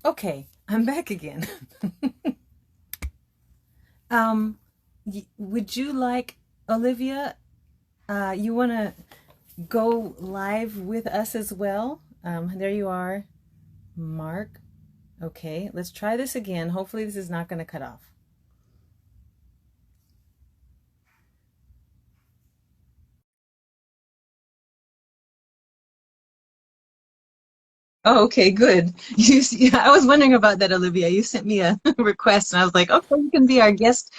Okay, I'm back again. Um, would you like, Olivia, you want to go live with us as well? There you are, Mark. Okay, let's try this again. Hopefully this is not going to cut off. Oh, okay, good. Yeah, I was wondering about that, Olivia. You sent me a request, and I was like, okay, you can be our guest.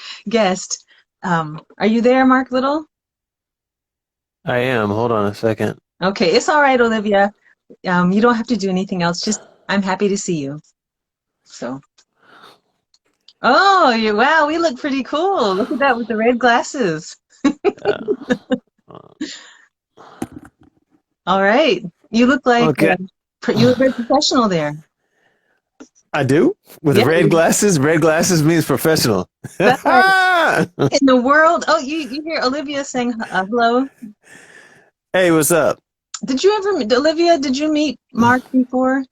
Are you there, Mark Little? I am. Hold on a second. Okay, it's all right, Olivia. You don't have to do anything else. Just I'm happy to see you. So, oh, wow, we look pretty cool. Look at that with the red glasses. Uh, All right, you look like okay, you look very professional there. I do. With Yeah, red glasses. Red glasses means professional. that's right. In the world, oh, you hear Olivia saying hello? Hey, what's up? Did you ever, Olivia? Did you meet Mark before?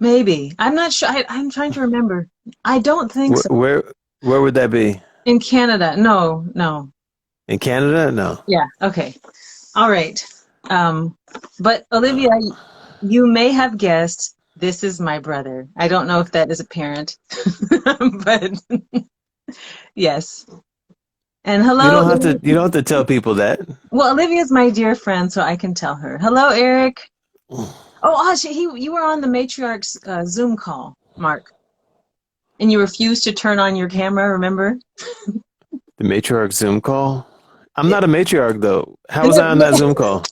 Maybe. I'm not sure. I'm trying to remember. I don't think Where, so. where where would that be? In Canada, no, no. In Canada? No. Yeah. Okay. All right. Um, but Olivia, Uh, you may have guessed this is my brother. I don't know if that is apparent, but yes. And you hello. don't have to. You don't have to tell people that. Well, Olivia's my dear friend, so I can tell her. Hello, Eric. Oh, you were on the matriarch's Zoom call, Mark, and you refused to turn on your camera. Remember? The matriarch Zoom call. I'm Yeah. not a matriarch though. How was I on that Zoom call?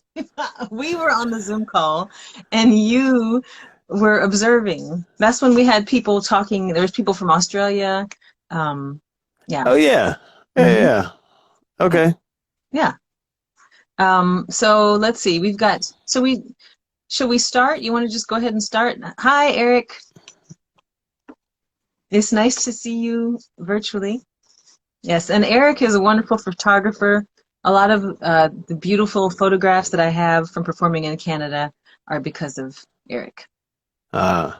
We were on the Zoom call, and you were observing. That's when we had people talking. There was people from Australia. Um, yeah. Oh yeah, yeah, Mhm. yeah. Okay. Yeah. So let's see. Shall we start? You want to just go ahead and start? Hi, Eric. It's nice to see you virtually. Yes, and Eric is a wonderful photographer. A lot of the beautiful photographs that I have from performing in Canada are because of Eric. Uh,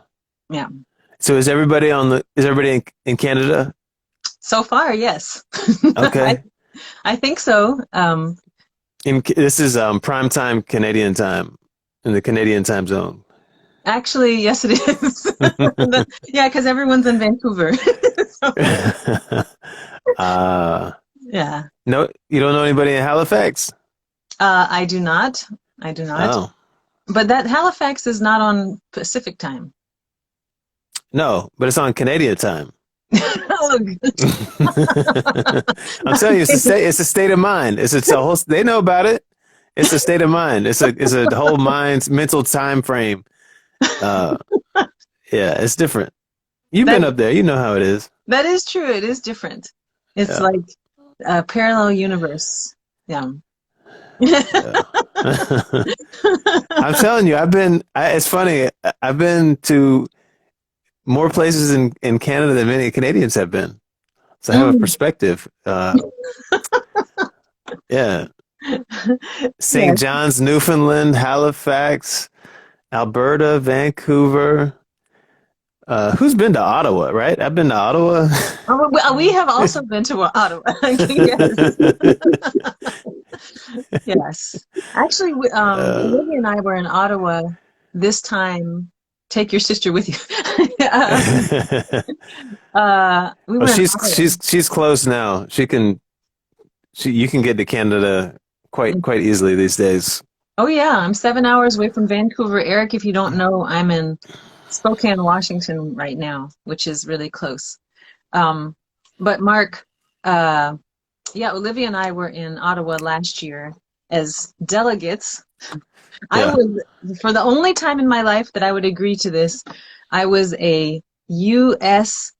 Yeah. so is everybody in Canada? So far, yes. I, Okay. I think so. This is prime time Canadian time in the Canadian time zone. Actually, yes, it is. Yeah, because everyone's in Vancouver. So, uh, yeah. no, you don't know anybody in Halifax? I do not. I do not. Oh, But that Halifax is not on Pacific time. no, but it's on Canadian time. Oh, I'm telling you, it's a state of mind. It's a whole. They know about it. It's a state of mind. It's a whole mind's mental time frame. Uh, yeah, it's different. You've that been up there. You know how it is. that is true. It is different. It's Yeah, like a parallel universe. Yeah. yeah. I'm telling you, it's funny. I've been to more places in Canada than many Canadians have been. So I have a Mm. perspective. Yeah. St. Yes. John's, Newfoundland, Halifax, Alberta, Vancouver. Who's been to Ottawa, right? I've been to Ottawa. We have also been to Ottawa. Yes. Yes. Actually, uh, Olivia and I were in Ottawa this time. Take your sister with you. We well, were in Ottawa. she's close now. You can get to Canada quite easily these days. Oh yeah, I'm 7 hours away from Vancouver. Eric, if you don't know, I'm in Spokane, Washington right now, which is really close. Um, but Mark, uh, yeah, Olivia and I were in Ottawa last year as delegates. I Yeah, was, for the only time in my life that I would agree to this, I was a U.S.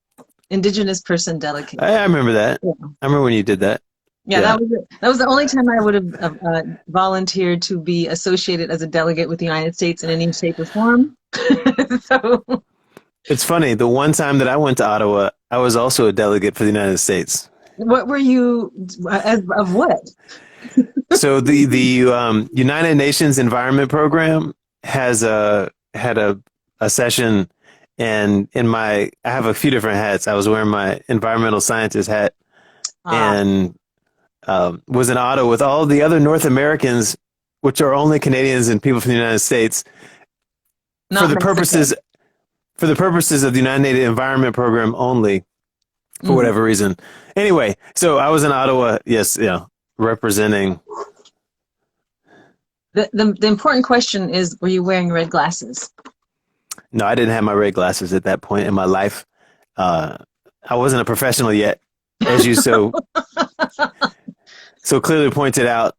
Indigenous person delegate. I remember that. Yeah. I remember when you did that. Yeah, Yeah. that was the only time I would have volunteered to be associated as a delegate with the United States in any shape or form. So, It's funny. The one time that I went to Ottawa, I was also a delegate for the United States. what were you of what? So the United Nations Environment Program has had a session, and I have a few different hats. I was wearing my environmental scientist hat, and was in Ottawa with all the other North Americans, which are only Canadians and people from the United States, for Not the Mexico. purposes of the United Nations Environment Program only, for Mhm. whatever reason. Anyway, so I was in Ottawa, yes, representing. The important question is, were you wearing red glasses? No, I didn't have my red glasses at that point in my life. Uh, I wasn't a professional yet, as you so clearly pointed out.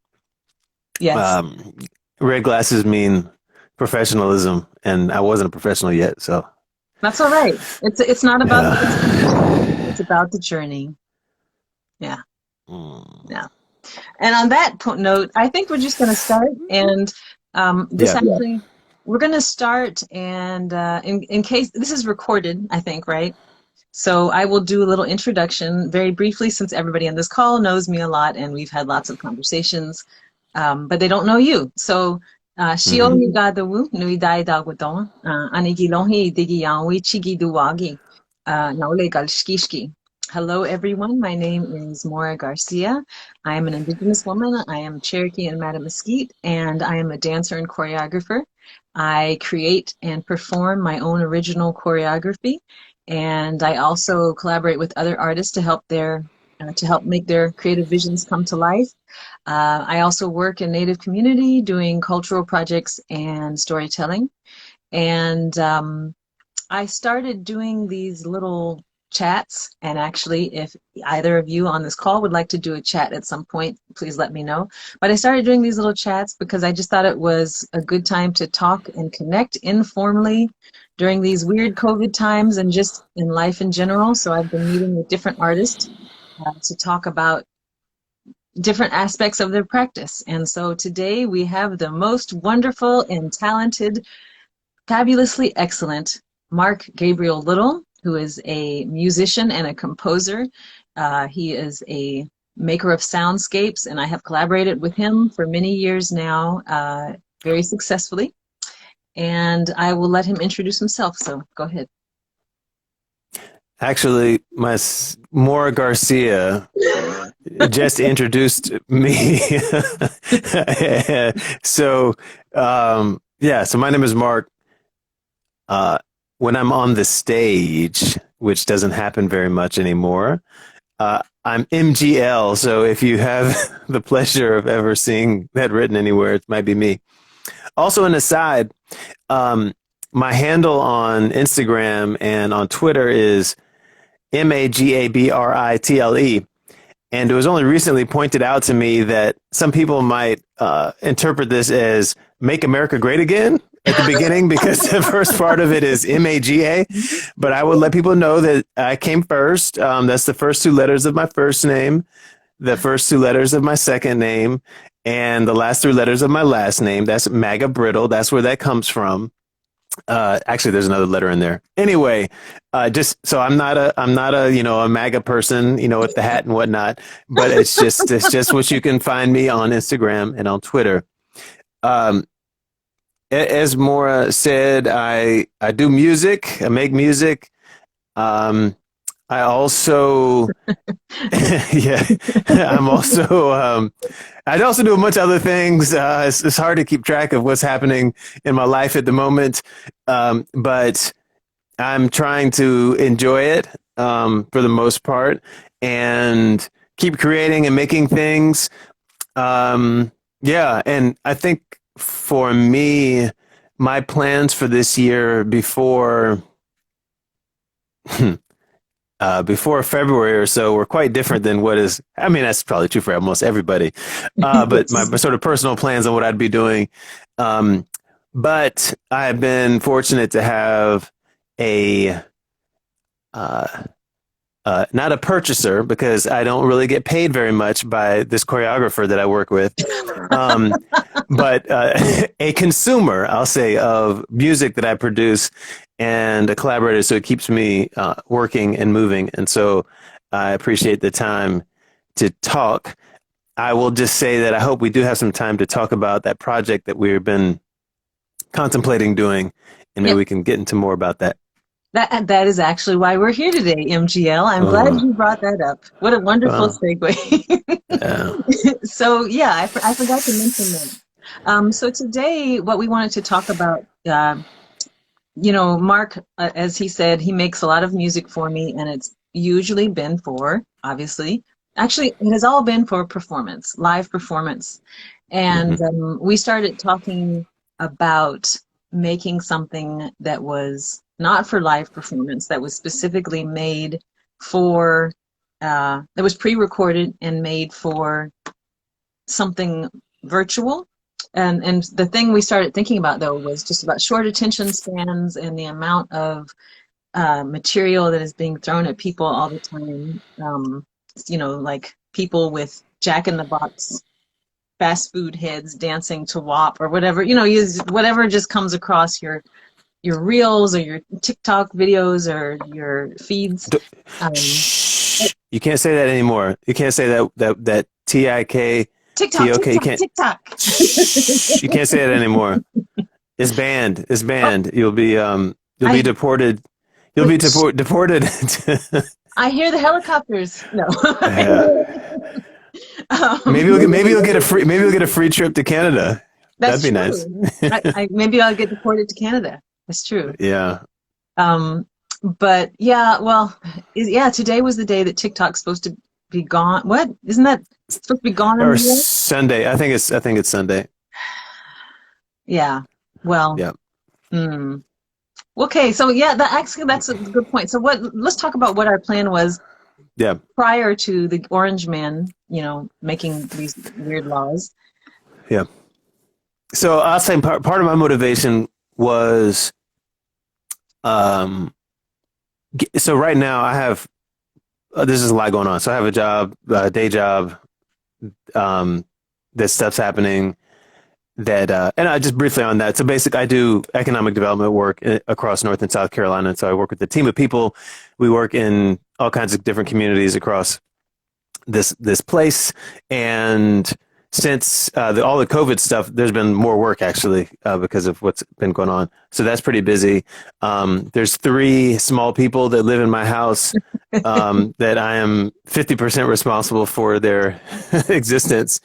Yes. Um, Red glasses mean professionalism, and I wasn't a professional yet. So That's all right. It's not about the destination. yeah. It's about the journey. Yeah. Mm. Yeah. And on that note, I think we're just going to start. And this Yeah. actually, we're going to start. And in case this is recorded, I think, right? So I will do a little introduction very briefly, since everybody on this call knows me a lot and we've had lots of conversations, but they don't know you. So, Shio Mhm. Nigadawu, Nui Dai Dagwadon, Anigilonhi Digi Yanwi Chigi Duwagi, Naule Galshkishki. Hello, everyone. My name is Maura Garcia. I am an Indigenous woman. I am Cherokee and Mattamuskeet, and I am a dancer and choreographer. I create and perform my own original choreography, and I also collaborate with other artists to help make their creative visions come to life. I also work in Native community doing cultural projects and storytelling. And I started doing these little chats. And actually, if either of you on this call would like to do a chat at some point, please let me know. But I started doing these little chats because I just thought it was a good time to talk and connect informally during these weird COVID times and just in life in general. So I've been meeting with different artists to talk about different aspects of their practice. And so today we have the most wonderful and talented, fabulously excellent Mark Gabriel Little, who is a musician and a composer. He is a maker of soundscapes, and I have collaborated with him for many years now, very successfully. And I will let him introduce himself. So go ahead. Actually, Maura Garcia just introduced me. So, yeah. So my name is Mark. Uh, when I'm on the stage, which doesn't happen very much anymore, I'm MGL. So if you have the pleasure of ever seeing that written anywhere, it might be me. Also, an aside, um, my handle on Instagram and on Twitter is MAGABRITLE. And it was only recently pointed out to me that some people might interpret this as "Make America Great Again" at the beginning, because the first part of it is MAGA. But I would let people know that I came first. That's the first two letters of my first name, the first two letters of my second name, and the last three letters of my last name. That's MAGA Brittle. That's where that comes from. Actually, there's another letter in there. Anyway, just so I'm not a a MAGA person, with the hat and whatnot. But it's just what you can find me on Instagram and on Twitter. Um, as Maura said, I do music. I make music. Um, I also, yeah, I'm also, I also do a bunch of other things. It's hard to keep track of what's happening in my life at the moment. But I'm trying to enjoy it, for the most part, and keep creating and making things. Yeah. And I think for me, my plans for this year before February or so were quite different than what is. I mean, that's probably true for almost everybody. But my sort of personal plans on what I'd be doing. Um, but I've been fortunate to have a uh, not a purchaser, because I don't really get paid very much by this choreographer that I work with, um, but a consumer, I'll say, of music that I produce, and a collaborator. So it keeps me working and moving. And so I appreciate the time to talk. I will just say that I hope we do have some time to talk about that project that we've been contemplating doing and maybe we can get into more about that. That is actually why we're here today, MGL. I'm glad you brought that up. What a wonderful segue. Yeah. So yeah, I forgot to mention that. So today, what we wanted to talk about, Mark, as he said, he makes a lot of music for me, and it's usually been for, obviously, actually, it has all been for performance, live performance. And we started talking about making something that was not for live performance, that was specifically made for, that was pre-recorded and made for something virtual. And the thing we started thinking about, though, was just about short attention spans and the amount of material that is being thrown at people all the time. Like people with Jack-in-the-Box fast food heads dancing to WAP or whatever. Whatever just comes across your reels or your TikTok videos or your feeds. You can't say that anymore. You can't say that TIK. TikTok. You can't say it anymore. It's banned. It's banned. You'll be deported. You'll be deported. I hear the helicopters. No. Maybe you'll get a free trip to Canada. That'd be nice. Maybe I'll get deported to Canada. That's true. Yeah. But yeah, today was the day that TikTok's supposed to be gone. What? Isn't that supposed to be gone? Or Sunday. I think it's Sunday. Yeah. Well. Yeah. Okay. So yeah, that's a good point. So let's talk about what our plan was. Yeah. Prior to the Orange Man, making these weird laws. Yeah. So I'll say part of my motivation was, so right now I have, this is a lot going on. So I have a job, day job, this stuff's happening that, and I just briefly on that. So basically I do economic development work across North and South Carolina. And so I work with a team of people. We work in all kinds of different communities across this place. And since all the COVID stuff, there's been more work actually because of what's been going on. So that's pretty busy. There's 3 small people that live in my house that I am 50% responsible for their existence,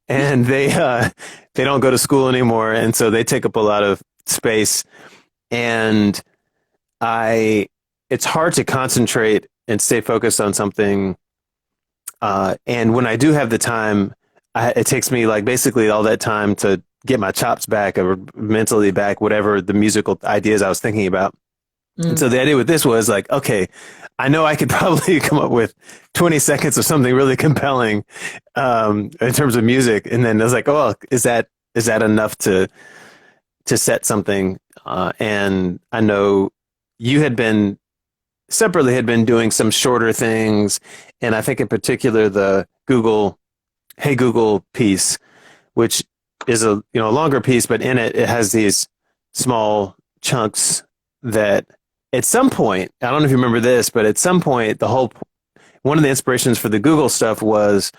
and they don't go to school anymore, and so they take up a lot of space. And it's hard to concentrate and stay focused on something. And when I do have the time, it takes me like basically all that time to get my chops back or mentally back, whatever the musical ideas I was thinking about. And so the idea with this was like, okay, I know I could probably come up with 20 seconds of something really compelling in terms of music. And then I was like, oh, is that enough to set something? And I know you had been doing some shorter things. And I think in particular, the Hey Google piece, which is a longer piece, but in it has these small chunks that at some point, I don't know if you remember this, but at some point, one of the inspirations for the Google stuff was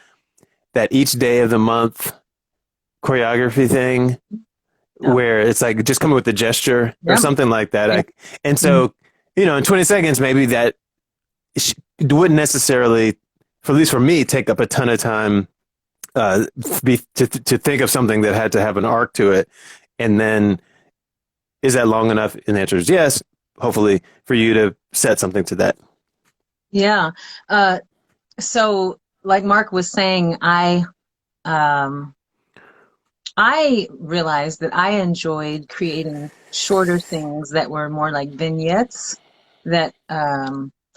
that each day of the month choreography thing, where it's like just coming with a gesture or something like that. And so, in 20 seconds, maybe that wouldn't necessarily, at least for me, take up a ton of time to think of something that had to have an arc to it. And then, is that long enough? And the answer is yes, hopefully, for you to set something to that. Yeah. So like Mark was saying, I realized that I enjoyed creating shorter things that were more like vignettes. That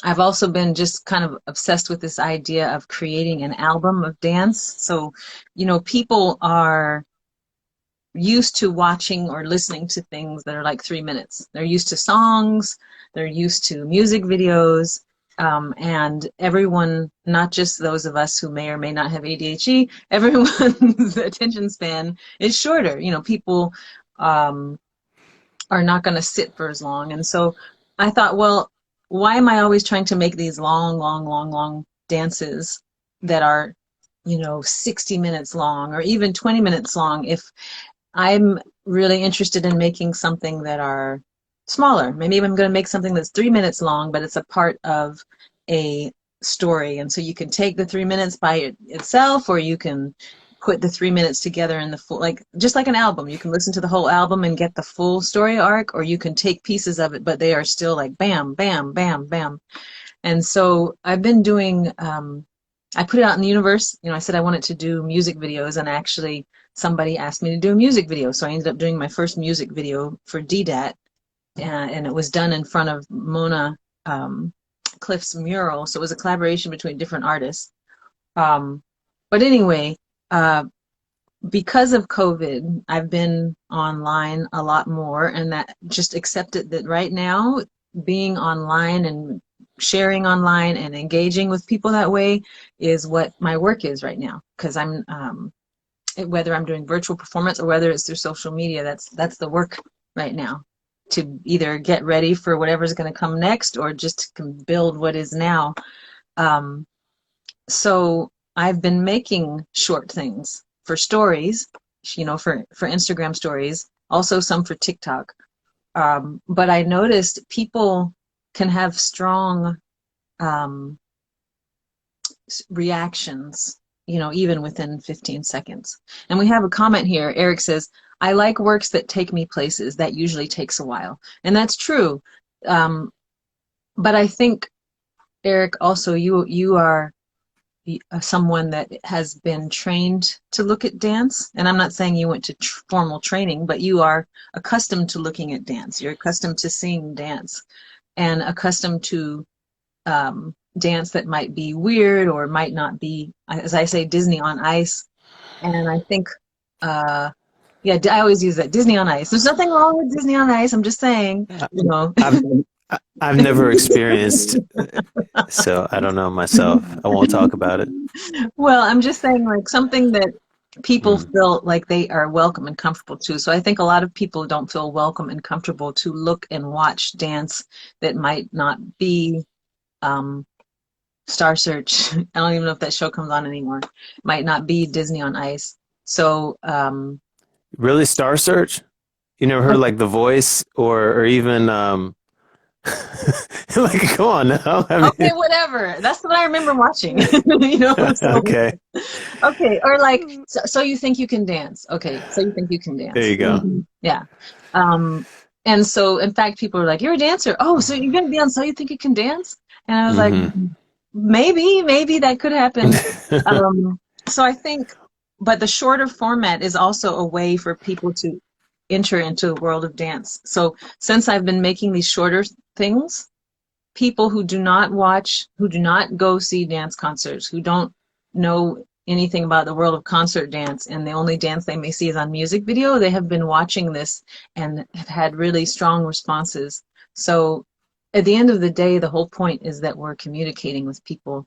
I've also been just kind of obsessed with this idea of creating an album of dance. So, people are used to watching or listening to things that are like 3 minutes. They're used to songs, they're used to music videos, and everyone, not just those of us who may or may not have ADHD, everyone's attention span is shorter. People are not going to sit for as long. And so I thought, well, why am I always trying to make these long dances that are, 60 minutes long or even 20 minutes long if I'm really interested in making something that are smaller. Maybe I'm going to make something that's 3 minutes long, but it's a part of a story. And so you can take the 3 minutes by itself, or you can put the 3 minutes together in the full, like just like an album. You can listen to the whole album and get the full story arc, or you can take pieces of it, but they are still like bam, bam, bam, bam. And so I've been doing, I put it out in the universe. You know, I said I wanted to do music videos, and actually somebody asked me to do a music video. So I ended up doing my first music video for DDAT, and it was done in front of Mona Cliff's mural. So it was a collaboration between different artists. But anyway, because of COVID, I've been online a lot more, and that just accepted that right now, being online and sharing online and engaging with people that way is what my work is right now. Because I'm, whether I'm doing virtual performance or whether it's through social media, that's the work right now, to either get ready for whatever's going to come next or just to build what is now. So I've been making short things for stories, you know, for Instagram stories, also some for TikTok. But I noticed people can have strong reactions, you know, even within 15 seconds. And we have a comment here. Eric says, I like works that take me places. That usually takes a while. And that's true. But I think, Eric, also you are someone that has been trained to look at dance. And I'm not saying you went to formal training, but you are accustomed to looking at dance. You're accustomed to seeing dance, and accustomed to dance that might be weird or might not be, as I say, Disney on Ice. And I think, yeah, I always use that, Disney on Ice. There's nothing wrong with Disney on Ice. I'm just saying, you know. I've never experienced, so I don't know myself. I won't talk about it. Well, I'm just saying, like, something that people feel like they are welcome and comfortable to. So I think a lot of people don't feel welcome and comfortable to look and watch dance that might not be Star Search. I don't even know if that show comes on anymore. Might not be Disney on Ice. So Really, Star Search? You never heard like The Voice or even like, come on now. I mean, okay, whatever. That's what I remember watching. You know. So, okay. Okay, or like, so you think you can dance? Okay, so you think you can dance? There you go. Yeah. And so, in fact, people are like, "You're a dancer. Oh, so you're gonna be on So You Think You Can Dance?" And I was like, maybe that could happen. So I think, but the shorter format is also a way for people to enter into the world of dance. So since I've been making these shorter things, people who do not watch, who do not go see dance concerts, who don't know anything about the world of concert dance, and the only dance they may see is on music video, they have been watching this and have had really strong responses. So at the end of the day, the whole point is that we're communicating with people.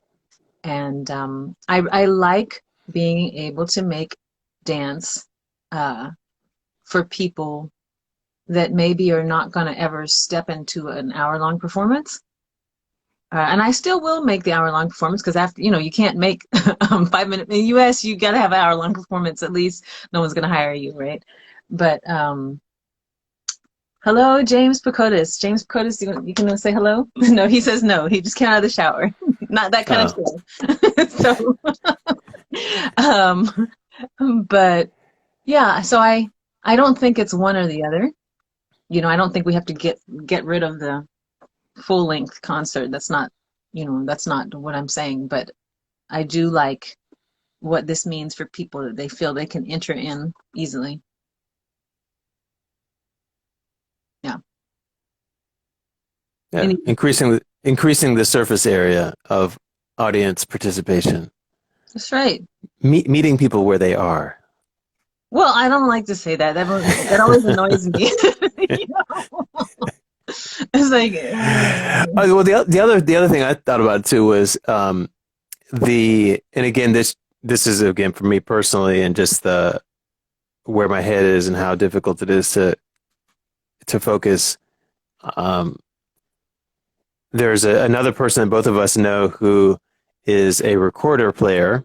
And I like being able to make dance for people that maybe are not going to ever step into an hour-long performance. And I still will make the hour-long performance, because after, you know, you can't make 5 minute, in the US, you got to have an hour-long performance at least. No one's going to hire you, right? But hello, James Pacotis. James Pacotis, you can say hello? No, he says no. He just came out of the shower. Not that kind of show. So, but yeah, so I don't think it's one or the other. You know, I don't think we have to get rid of the full-length concert. That's not, you know, that's not what I'm saying. But I do like what this means for people, that they feel they can enter in easily. Yeah. Yeah. Increasing the surface area of audience participation. That's right. Meeting people where they are. Well, I don't like to say that. That always annoys me. You know? It's like, well, the other thing I thought about too was and again, this is again for me personally, and just the where my head is and how difficult it is to focus. There's another person that both of us know who is a recorder player,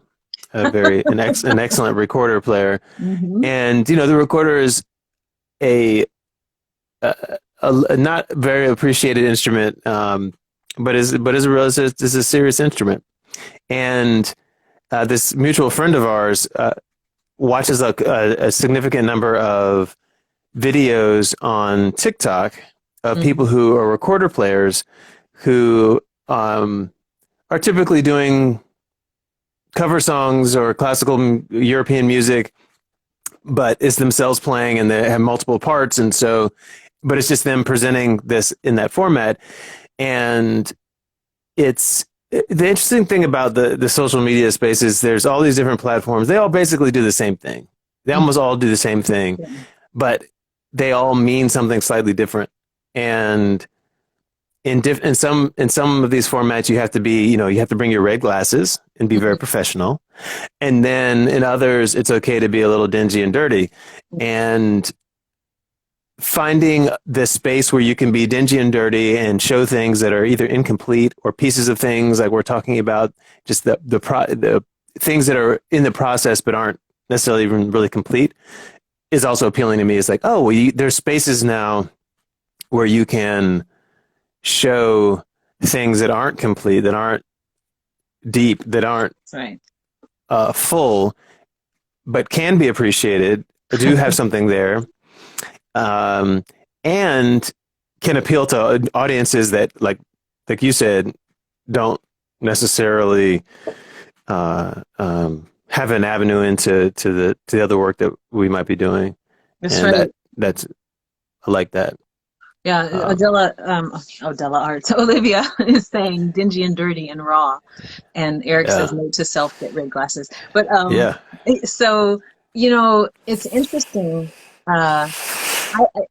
an excellent recorder player, and you know, the recorder is a a not very appreciated instrument, but is a real is a serious instrument. And this mutual friend of ours watches a significant number of videos on TikTok of Mhm. people who are recorder players who are typically doing cover songs or classical European music, but it's themselves playing and they have multiple parts. And so, but it's just them presenting this in that format. And it's the interesting thing about the social media space is there's all these different platforms. They all basically do the same thing. They Mhm. almost all do the same thing, Yeah. but they all mean something slightly different. And in some of these formats, you have to be, you have to bring your red glasses and be very Mhm. professional. And then in others, it's okay to be a little dingy and dirty. And finding the space where you can be dingy and dirty and show things that are either incomplete or pieces of things like we're talking about, just the things that are in the process but aren't necessarily even really complete, is also appealing to me. It's like, oh, well, there's spaces now where you can show things that aren't complete, that aren't deep, that aren't That's right. full, but can be appreciated, do have something there, um, and can appeal to audiences that, like you said, don't necessarily have an avenue into to the other work that we might be doing, That's and right. that's I like that. Yeah, Um, Adela Arts. Olivia is saying dingy and dirty and raw, and Eric says yeah, note to self, get rid glasses. But yeah, so it's interesting.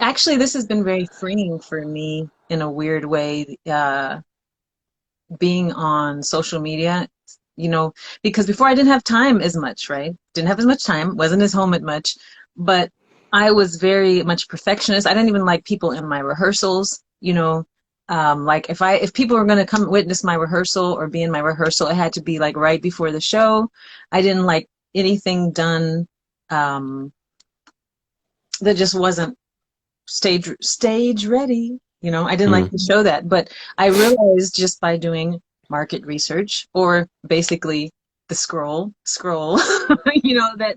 Actually, this has been very freeing for me in a weird way. Being on social media, you know, because before I didn't have time as much, right? Didn't have as much time, wasn't as home as much, but I was very much perfectionist. I didn't even like people in my rehearsals, like if people were going to come witness my rehearsal or be in my rehearsal, it had to be like right before the show. I didn't like anything done um, that just wasn't stage ready. I didn't like mm, to show that, but I realized just by doing market research or basically the scroll, that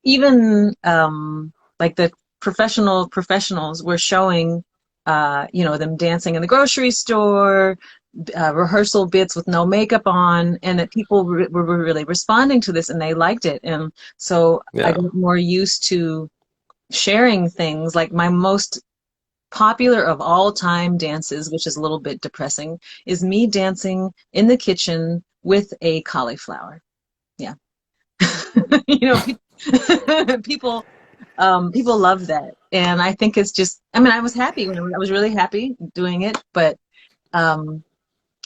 even like the professionals were showing them dancing in the grocery store, rehearsal bits with no makeup on, and that people were really responding to this and they liked it. And so I yeah, got more used to sharing things. Like my most popular of all time dances, which is a little bit depressing, is me dancing in the kitchen with a cauliflower. Yeah. People people love that. And I think it's just, I mean, I was happy when I was really happy doing it, but um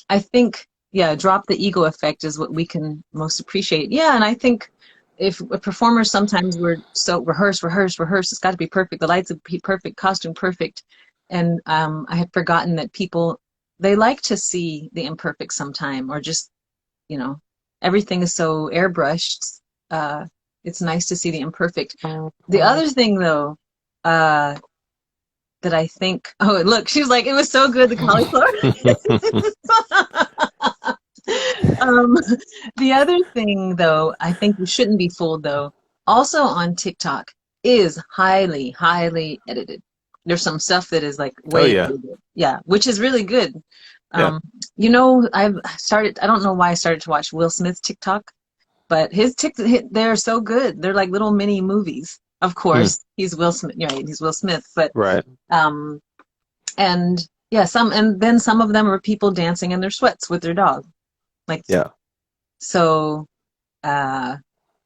I think, yeah, drop the ego effect is what we can most appreciate. Yeah, and I think if performers sometimes we're so rehearse, it's got to be perfect. The lights have to be perfect, costume perfect, and I had forgotten that people they like to see the imperfect sometime, or just you know everything is so airbrushed. Uh, it's nice to see the imperfect. The other thing, though, uh, that I think, oh look, she was like, it was so good, the cauliflower. Um, the other thing, though, I think you shouldn't be fooled, though, also on TikTok is highly, highly edited. There's some stuff that is like oh way yeah, edited. Yeah, which is really good. yeah, I don't know why I started to watch Will Smith's TikTok, but they're so good. They're like little mini movies. Of mm, course, he's Will Smith, he's Will Smith, but right, um, and yeah, and then some of them are people dancing in their sweats with their dog. Like, yeah, so, uh,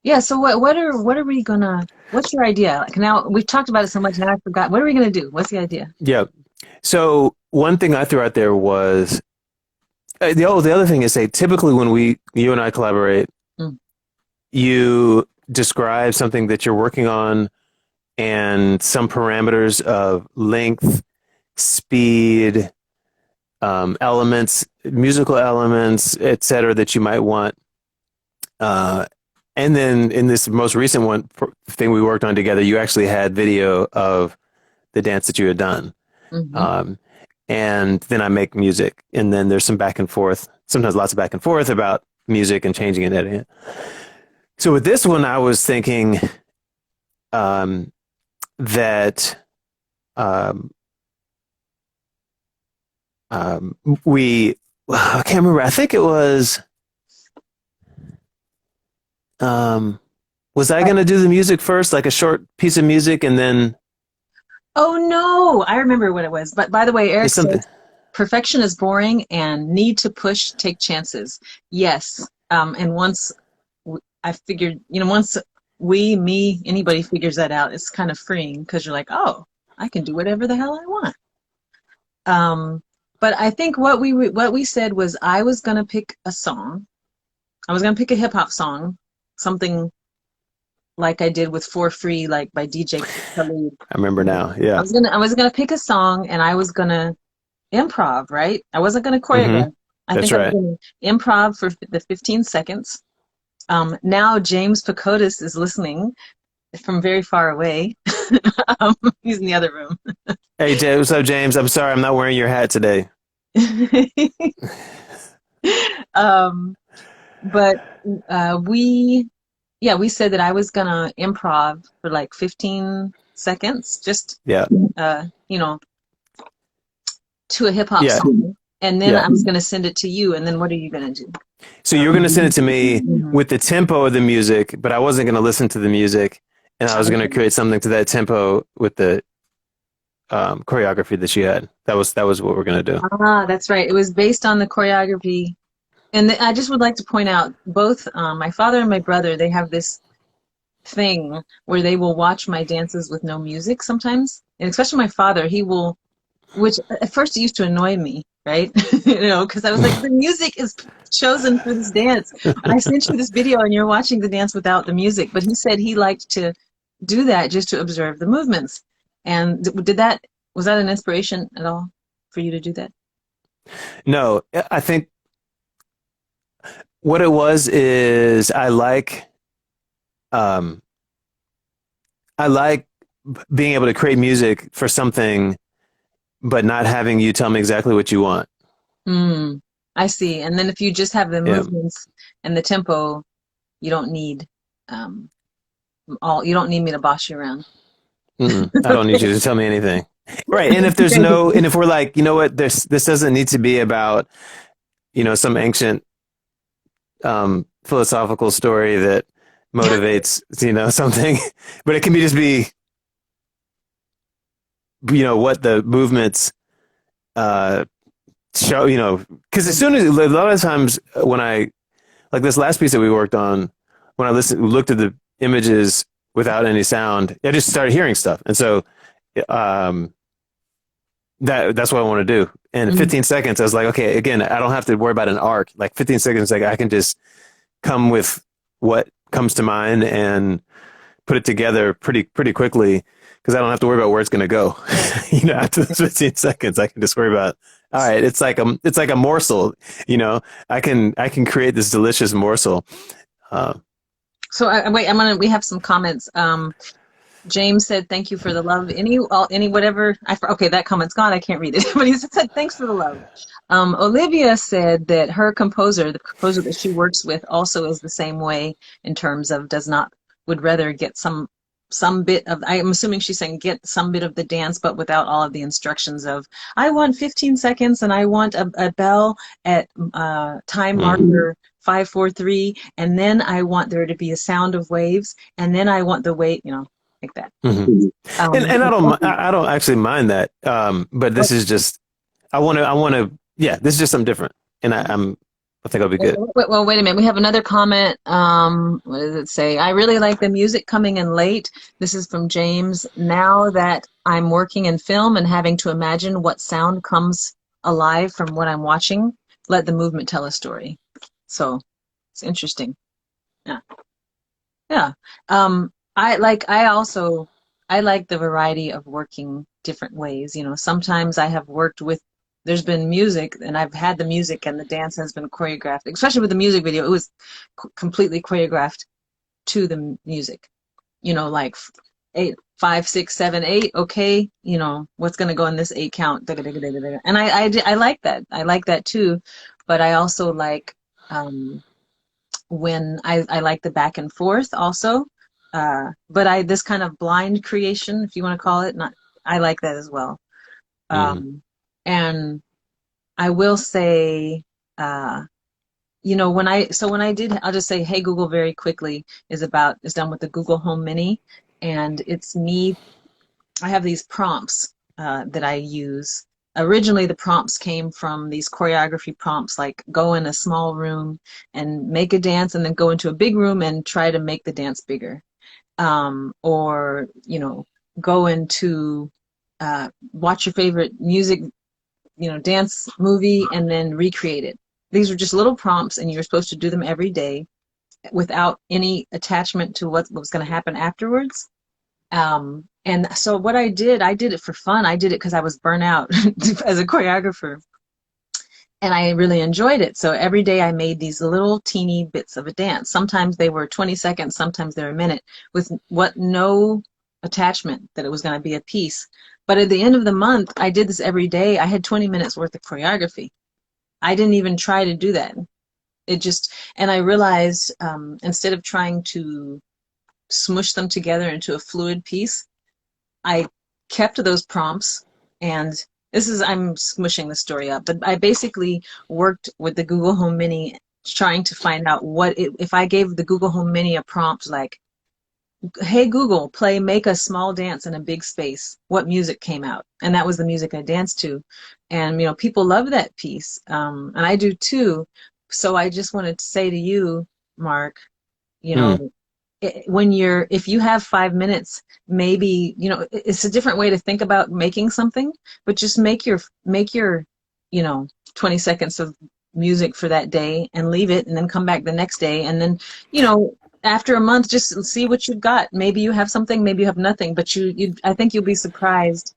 yeah. So what are we gonna? What's your idea? Like now we've talked about it so much, now I forgot. What are we gonna do? What's the idea? yeah. So one thing I threw out there was the other thing is, say, typically when you and I collaborate, Mm, you describe something that you're working on and some parameters of length, speed, elements, musical elements, etc., that you might want. Uh, and then in this most recent thing we worked on together, you actually had video of the dance that you had done. Hmm. Um, and then I make music, and then there's some back and forth, sometimes lots of back and forth about music and changing and editing it. So with this one, I was thinking um, that um, um, we, I can't remember. I think it um, was I going to do the music first, like a short piece of music, and then Oh no, I remember what it was. But by the way, it's Eric something. says perfection is boring and need to push, take chances. Yes. And once I figured, once anybody figures that out, it's kind of freeing because you're like, oh, I can do whatever the hell I want. Um, but I think what we said was I was gonna pick a song. I was gonna pick a hip hop song, something like I did with For Free, like by DJ Khaled. I remember now. I Yeah. was gonna I was gonna pick a song and I was gonna improv, right? I wasn't gonna Hmm. choreograph. I That's think I was right. gonna improv for the 15 seconds. Now James Pacotis is listening from very far away. He's in the other room. Hey, what's up, James? I'm sorry, I'm not wearing your hat today. um, but we said that I was gonna improv for like 15 seconds, just Yeah. uh, you know, to a hip hop Yeah. song, and then Yeah. I was gonna send it to you. And then what are you gonna do? So you were going to send it to me Mhm. with the tempo of the music, but I wasn't going to listen to the music, and I was going to create something to that tempo with the choreography that she had. That was what we're going to do. That's right. It was based on the choreography. And I just would like to point out both my father and my brother, they have this thing where they will watch my dances with no music sometimes. And especially my father, he will, which at first it used to annoy me, right? Because I was like, the music is chosen for this dance. But I sent you this video and you're watching the dance without the music. But he said he liked to do that just to observe the movements. And was that an inspiration at all for you to do that? No, I think what it was is um I like being able to create music for something, but not having you tell me exactly what you want. Hmm. I see. And then if you just have the Yeah. movements and the tempo, you don't need um you don't need me to boss you around. I don't need you to tell me anything. Right. And if there's no, and if we're like, you know what, this doesn't need to be about, some ancient philosophical story that motivates, something, but it can be just be, what the movements uh, show, because as soon as a lot of times when I like this last piece that we worked on, when I looked at the images without any sound, I just started hearing stuff, and so um, that's what I want to do. And Mhm. 15 seconds, I was like, okay, again, I don't have to worry about an arc. Like 15 seconds, like I can just come with what comes to mind and put it together pretty quickly because I don't have to worry about where it's going to go. After those 15 seconds, I can just worry about. All right, it's like a morsel. I can create this delicious morsel. Uh, So wait, we have some comments. James said, "Thank you for the love." Any whatever. Okay, that comment's gone. I can't read it, but he said, "Thanks for the love." Olivia said that the composer that she works with, also is the same way in terms of would rather get some bit of. I'm assuming she's saying get some bit of the dance, but without all of the instructions of. I want 15 seconds, and I want a bell at time mm, marker 543, and then I want there to be a sound of waves, and then I want the wave, like that. mhm. And I don't actually mind that. But this is just I want to yeah, this is just something different, and I think I'll be good. Well, wait a minute. We have another comment. What does it say? I really like the music coming in late. This is from James. Now that I'm working in film and having to imagine what sound comes alive from what I'm watching, let the movement tell a story. So it's interesting. Yeah. Yeah. I like the variety of working different ways. Sometimes I have worked with, there's been music and I've had the music and the dance has been choreographed, especially with the music video. It was completely choreographed to the music, like eight, five, six, seven, eight. Okay, what's going to go in this eight count? Da, da, da, da, da, da. And I like that. I like that too. But I also like when I like the back and forth also. But this kind of blind creation, if you want to call it, not I like that as well. Mm-hmm. And I will say, uh, when I did, I'll just say, Hey Google very quickly is done with the Google Home Mini, and it's me. I have these prompts that I use. Originally, the prompts came from these choreography prompts, like go in a small room and make a dance, and then go into a big room and try to make the dance bigger. Or, go into watch your favorite music, dance movie, and then recreate it. These are just little prompts, and you're supposed to do them every day without any attachment to what was going to happen afterwards. And so what I did it for fun. I did it because I was burnt out as a choreographer, and I really enjoyed it. So every day I made these little teeny bits of a dance. Sometimes they were 20 seconds, sometimes they were a minute, with no attachment that it was going to be a piece. But at the end of the month, I did this every day. I had 20 minutes worth of choreography. I didn't even try to do that. And I realized instead of trying to smush them together into a fluid piece, I kept those prompts, and I'm smushing the story up, but I basically worked with the Google Home Mini trying to find out if I gave the Google Home Mini a prompt like, Hey Google, make a small dance in a big space. What music came out? And that was the music I danced to. And, people love that piece. And I do too. So I just wanted to say to you, Mark, you Mm. know, if you have 5 minutes, maybe, it's a different way to think about making something, but just make your, 20 seconds of music for that day and leave it, and then come back the next day. And then, after a month, just see what you've got. Maybe you have something, maybe you have nothing, but I think you'll be surprised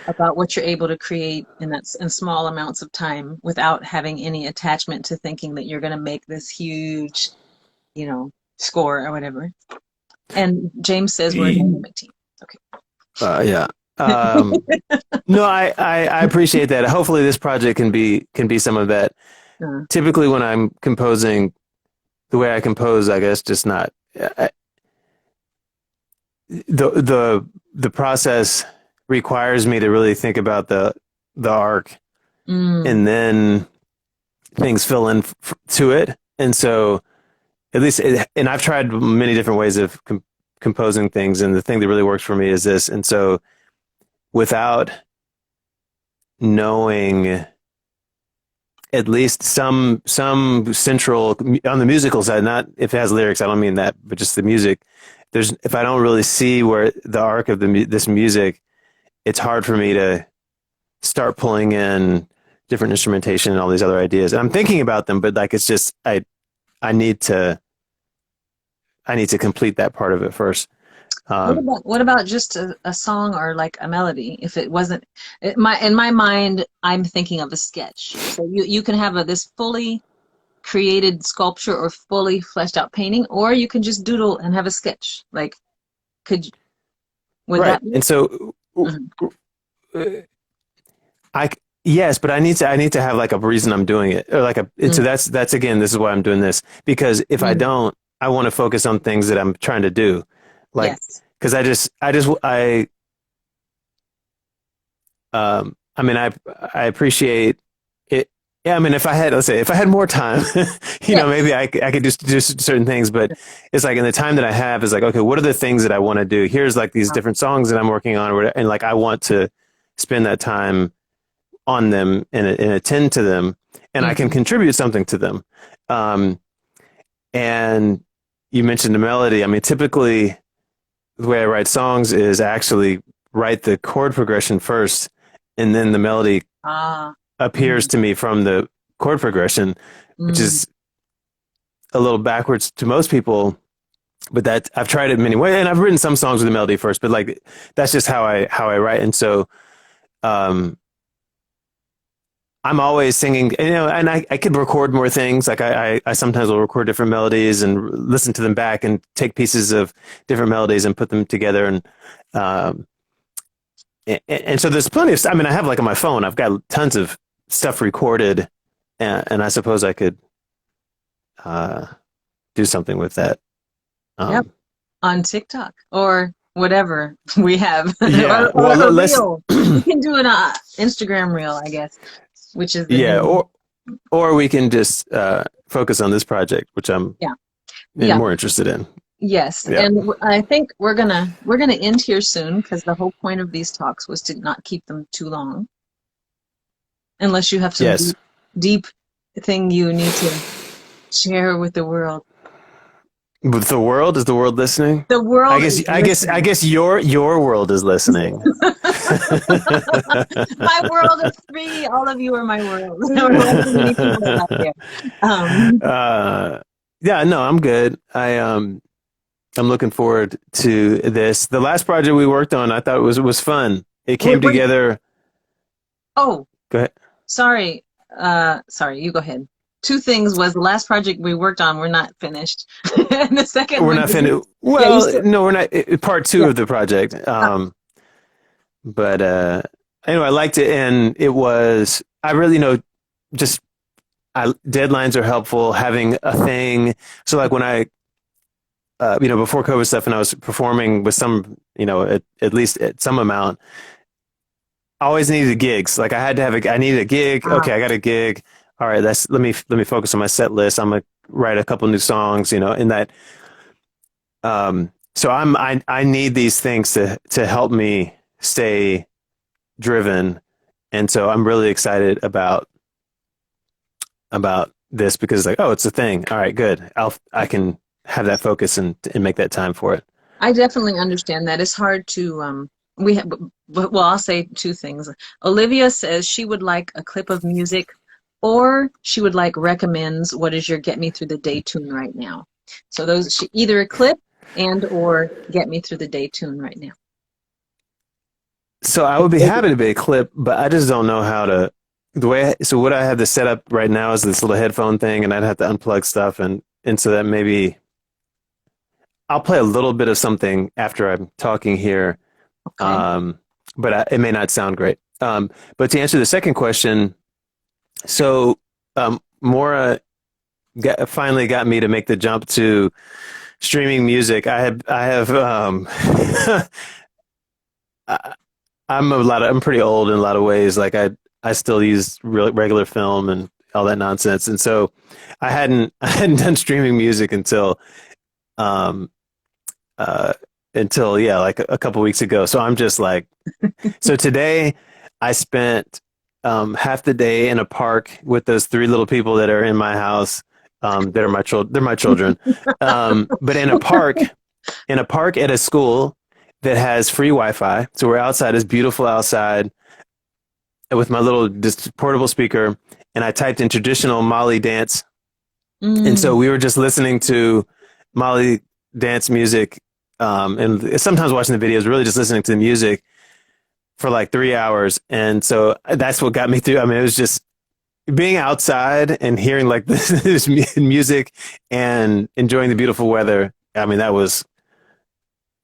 about what you're able to create in small amounts of time without having any attachment to thinking that you're going to make this huge, score or whatever. And James says we're a dynamic team. Okay. Yeah. No, I appreciate that. Hopefully this project can be some of that. Uh, Typically when I'm composing the way I compose, I guess just not the process requires me to really think about the arc, mm, and then things fill in to it. And so and I've tried many different ways of composing things, and the thing that really works for me is this. And so without knowing at least some central on the musical side, not if it has lyrics, I don't mean that, but just the music. If I don't really see where the arc of this music, it's hard for me to start pulling in different instrumentation and all these other ideas. And I'm thinking about them, but like it's just I need to complete that part of it first. what about just a song or like a melody? If it wasn't in my mind, I'm thinking of a sketch. So you can have this fully created sculpture or fully fleshed out painting, or you can just doodle and have a sketch. Like, would Right. that be? And so Mhm. I yes, but I need to have like a reason I'm doing it, or like and so Mm, that's again, this is why I'm doing this, because if I mm, don't, I want to focus on things that I'm trying to do, like yes. because I mean I appreciate it. Yeah, I mean let's say if I had more time, Yes. maybe I could just do certain things, but it's like in the time that I have is like, okay, what are the things that I want to do? Here's like these different songs that I'm working on, or whatever, and like I want to spend that time on them and attend to them, and I can Mm-hmm. contribute something to them. Um, and you mentioned the melody. I mean, typically the way I write songs is actually write the chord progression first, and then the melody Ah. appears Mm, to me from the chord progression, which mm, is a little backwards to most people. But that I've tried it many ways, and I've written some songs with the melody first. But like that's just how I write, and so um, I'm always singing, and I could record more things. Like I sometimes will record different melodies and listen to them back and take pieces of different melodies and put them together. Um, and so there's plenty of stuff. I mean, I have like on my phone, I've got tons of stuff recorded, and I suppose I could uh, do something with that. Yep, Um, on TikTok or whatever we have, yeah. or Well, a let's. reel. We can do an Instagram reel, I guess, which is the Yeah. new. Or we can just focus on this project, which I'm Yeah, yeah, more interested in. yes. Yeah. And I think we're gonna end here soon because the whole point of these talks was to not keep them too long, unless you have some Yes. deep, deep thing you need to share with the world. But the world, is the world listening? The I world is guess. I guess. I listening. guess your world is listening. My world is free. All of you are my world. Or however many people are out there. Um, uh, yeah. No, I'm good. I'm looking forward to this. The last project we worked on, I thought it was fun. It came what, together. oh, Go ahead. sorry. Sorry, you go ahead. Two things was the last project we worked on, we're not finished. And the second We're one, not finished. yeah, you Well, still, no, we're not. Part two yeah. of the project. Uh, But anyway, I liked it, and it was. I really just deadlines are helpful. Having a thing. So like when I, before COVID stuff, and I was performing with some, at least at some amount, I always needed gigs. Like I had to have I needed a gig. uh, Okay, I got a gig. All right, let me focus on my set list. I'm gonna write a couple new songs, in that. So I need these things to help me stay driven, and so I'm really excited about this because it's like, oh, it's a thing. All right, good. I can have that focus and make that time for it. I definitely understand that. It's hard to we have, but well, I'll say two things. Olivia says she would like a clip of music, or she would like recommends what is your get me through the day tune right now. So those either a clip and or get me through the day tune right now. So I would be happy to be a clip, but I just don't know how to. So what I have to set up right now is this little headphone thing, and I'd have to unplug stuff, and so that maybe I'll play a little bit of something after I'm talking here, Okay. but it may not sound great. But to answer the second question, so Maura finally got me to make the jump to streaming music. I have I, I'm pretty old in a lot of ways. Like I still use regular film and all that nonsense, and so I hadn't done streaming music um uh until yeah, like a couple weeks ago. So I'm just like, so today I spent half the day in a park with those three little people that are in my house. That are they're my children. But in a park at a school that has free Wi-Fi. So we're outside, it's beautiful outside with my little just portable speaker, and I typed in traditional Mali dance, and so Mm. we were just listening to Mali dance music, and sometimes watching the videos, really just listening to the music for like 3 hours, and so that's what got me through. I mean, it was just being outside and hearing like this music and enjoying the beautiful weather. I mean, that was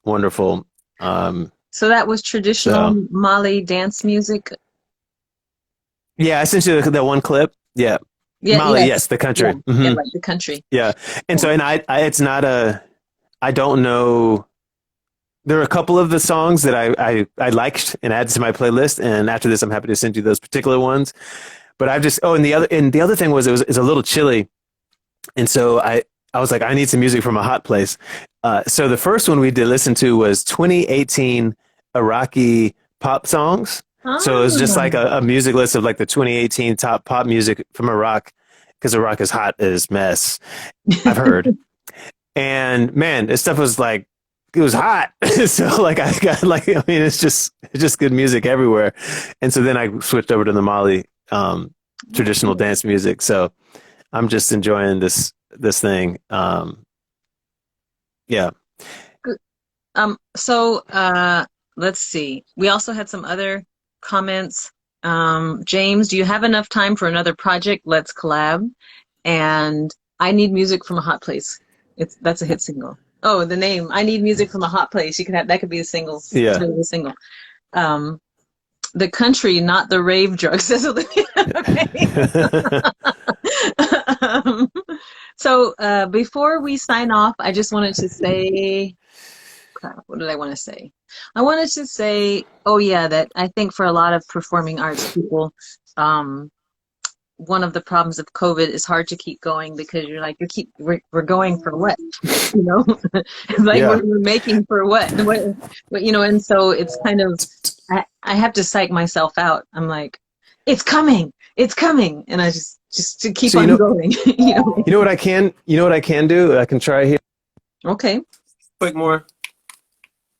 wonderful. So that was traditional So Mali dance music. yeah, I sent you that one clip. Yeah, Yeah, Mali, yes. yes, the Yeah. country. Yeah, like the country. Yeah, and Yeah. so it's not I don't know. There are a couple of the songs that I liked and added to my playlist, and after this, I'm happy to send you those particular ones. But I've just and the other thing was it's a little chilly, and so I was like, I need some music from a hot place. So the first one we did listen to was 2018 Iraqi pop songs. So it was just like Ah. a music list of like the 2018 top pop music from Iraq, because Iraq is hot as mess, I've heard. And man, this stuff was like, it was hot. So like I got like, I mean, it's just good music everywhere. And so then I switched over to the Mali traditional dance music. So I'm just enjoying this thing. Yeah. Good. So let's see. We also had some other comments. James, do you have enough time for another project? Let's collab. And I Need Music from a Hot Place. That's a hit single. Oh, the name, I Need Music from a Hot Place. You could have that could be a singles, Yeah. totally single. Um, the country, not the rave drugs. Says Olivia. um, so before we sign off, I just wanted to say, crap, what did I want to say? I wanted to say, oh yeah, that I think for a lot of performing arts people, um, one of the problems of COVID is hard to keep going because you're like, we're going for what? You know, like Yeah. we're making for what, you know, and so it's kind of, I have to psych myself out. I'm like, it's coming. And I just to keep So on going, you know. you know what I can do? I can try here. Okay. Quick more.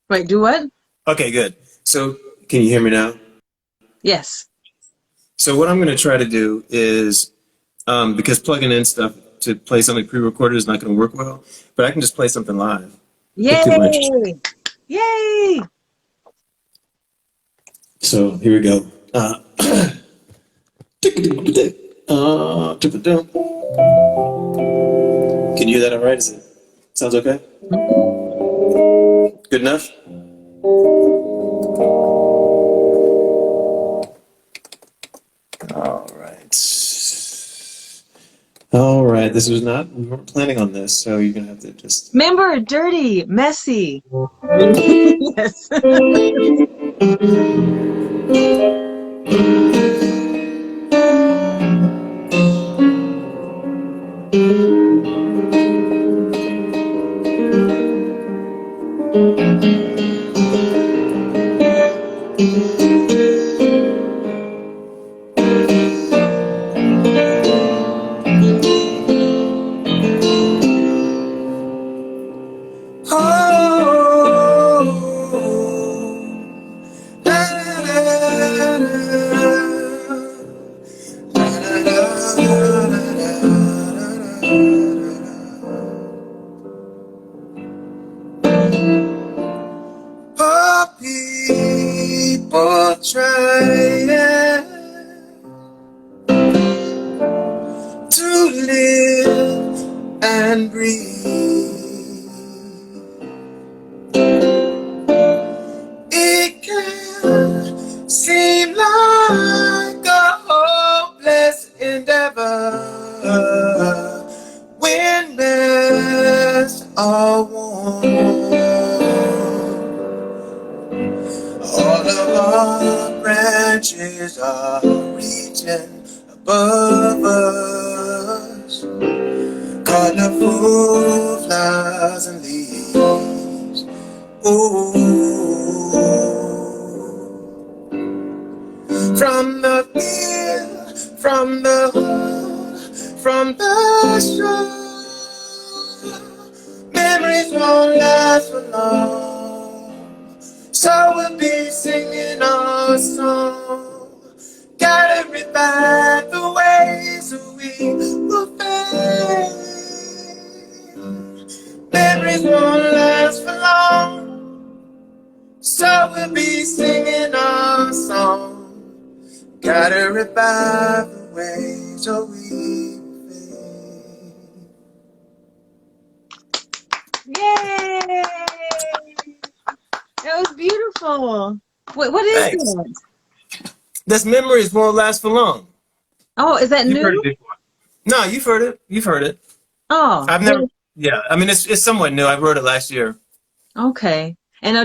Wait, do what? Okay, good. So can you hear me now? Yes. So what I'm going to try to do is, because plugging in stuff to play something pre-recorded is not going to work well, but I can just play something live. Yay! Yay! So here we go. Can you hear that all right? Sounds okay? Good enough? All right. All right. This was not, we weren't planning on this, so you're going to have to just. Remember, dirty, messy. Yes. People trying to live and breathe. It can seem like a hopeless endeavor when best are warm. All of our branches are reaching above us, colorful flowers and leaves. Ooh. From the field, from the home, from the shore, memories won't last for long. So we'll be singing our song, gotta revive the ways that we will fade. Memories won't last for long, so we'll be singing our song, gotta revive the ways that we will fade. Yay! That was beautiful. What is Thanks. that? This memories won't last for long. Oh, is that You've heard new? it before. No, you've heard it. You've heard it. Oh, I've never. Yeah, I mean it's somewhat new. I wrote it last year. okay. And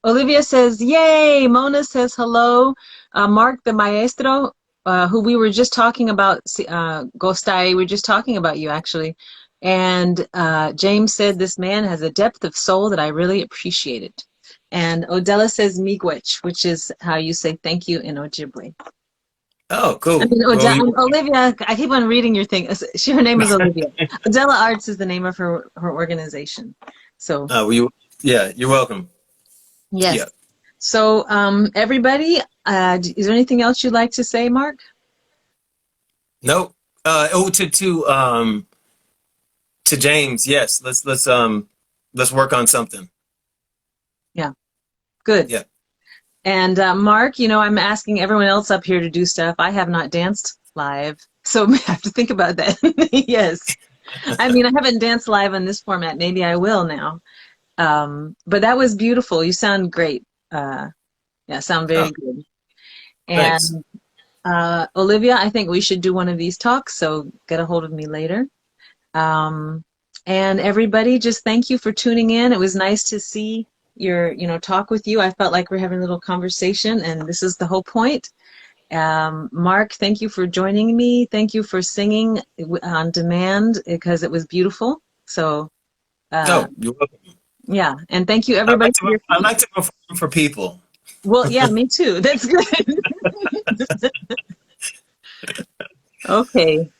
Olivia says, yay. Mona says hello. Mark the maestro, who we were just talking about, Gostai, we were just talking about you actually. And James said, this man has a depth of soul that I really appreciated. And Odella says miigwech, which is how you say thank you in Ojibwe. Oh, cool. I mean, Well, Olivia, I keep on reading your thing. Her name is Olivia. Odella Arts is the name of her organization. So, yeah, you're welcome. yes. Yeah. So, everybody, is there anything else you'd like to say, Mark? Nope. To James, yes. Let's work on something. Yeah. Good. Yeah. And Mark, I'm asking everyone else up here to do stuff. I have not danced live, so I have to think about that. Yes. I mean, I haven't danced live in this format. Maybe I will now. But that was beautiful. You sound great. Yeah, sound Oh, very good. thanks. And Olivia, I think we should do one of these talks, so get a hold of me later. Um, and everybody, just thank you for tuning in. It was nice to see talk with you. I felt like we're having a little conversation, and this is the whole point. Mark, thank you for joining me. Thank you for singing on demand because it was beautiful. So, uh, No, you're welcome. yeah, and thank you I everybody like for to your I feedback. like to perform for people. Well, yeah, me too. That's good. Okay.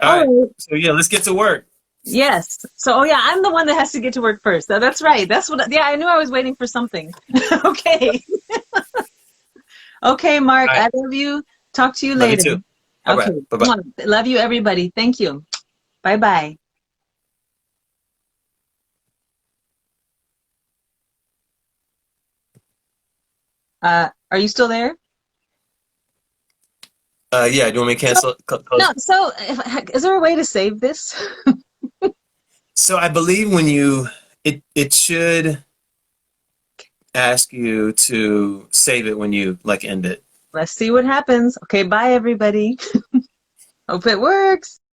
All All right. right. So yeah, let's get to work. Yes. So, oh yeah, I'm the one that has to get to work first. That's right. That's what, yeah, I knew I was waiting for something. Okay. Okay, Mark, All right. I love you. Talk to you Love you later. too. All Okay. right. Bye bye. Love you, everybody. Thank you. Bye bye. Are you still there? Yeah. Do you want me to So, cancel? no, Close? so is there a way to save this? So I believe when it should ask you to save it when you like end it. Let's see what happens. Okay, bye, everybody. Hope it works.